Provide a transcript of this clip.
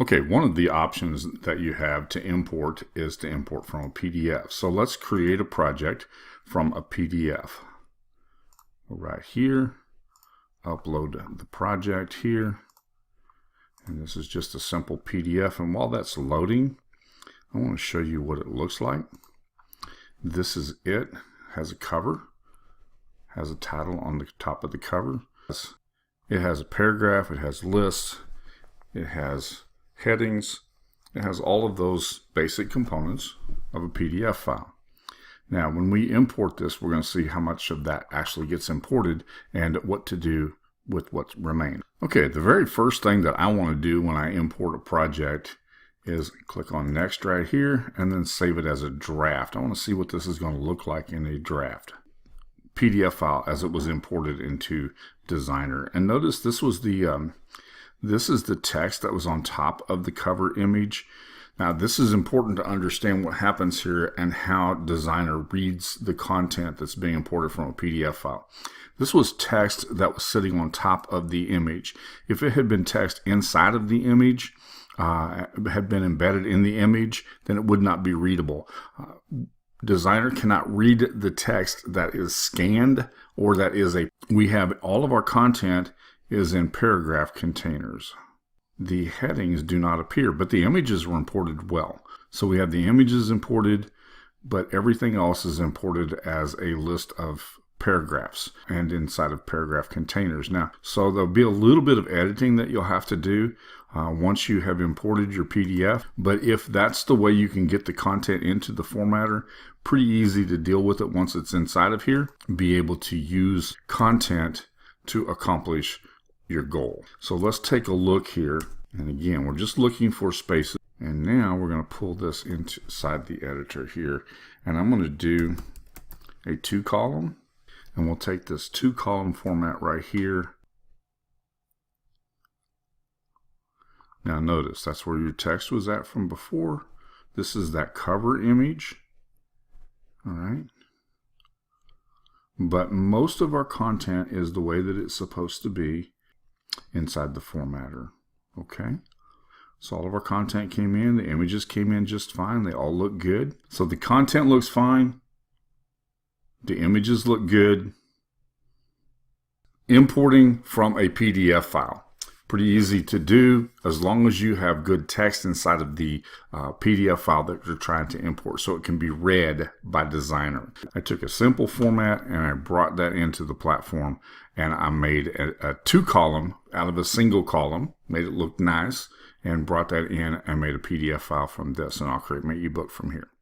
Okay, one of the options that you have to import is to import from a PDF. So let's create a project from a PDF. Right here, upload the project here. And this is just a simple PDF. And while that's loading, I want to show you what it looks like. This is it. Has a cover, has a title on the top of the cover. It has a paragraph, it has lists, it has headings, it has all of those basic components of a PDF file. Now, when we import this, we're going to see how much of that actually gets imported and what to do with what remains. Okay, the very first thing that I want to do when I import a project is click on Next right here and then save it as a draft. I want to see what this is going to look like in a draft PDF file as it was imported into Designrr. And notice this was this is the text that was on top of the cover image. Now, this is important to understand what happens here and how Designrr reads the content that's being imported from a PDF file. This was text that was sitting on top of the image. If it had been text inside of the image, had been embedded in the image, then it would not be readable. Designrr cannot read the text that is scanned or that is we have all of our content is in paragraph containers. The headings do not appear, but the images were imported well. So we have the images imported, but everything else is imported as a list of paragraphs and inside of paragraph containers. Now, so there'll be a little bit of editing that you'll have to do once you have imported your PDF, but if that's the way you can get the content into the formatter, pretty easy to deal with it once it's inside of here, be able to use content to accomplish your goal. So let's take a look here, and again, we're just looking for spaces, and now we're going to pull this inside the editor here, and I'm going to do a 2-column. And we'll take this 2-column format right here. Now notice, that's where your text was at from before. This is that cover image. All right. But most of our content is the way that it's supposed to be inside the formatter. Okay. So all of our content came in. The images came in just fine. They all look good. So the content looks fine. The images look good. Importing from a PDF file. Pretty easy to do as long as you have good text inside of the PDF file that you're trying to import so it can be read by Designrr. I took a simple format and I brought that into the platform and I made a 2-column out of a single column, made it look nice, and brought that in and made a PDF file from this, and I'll create my ebook from here.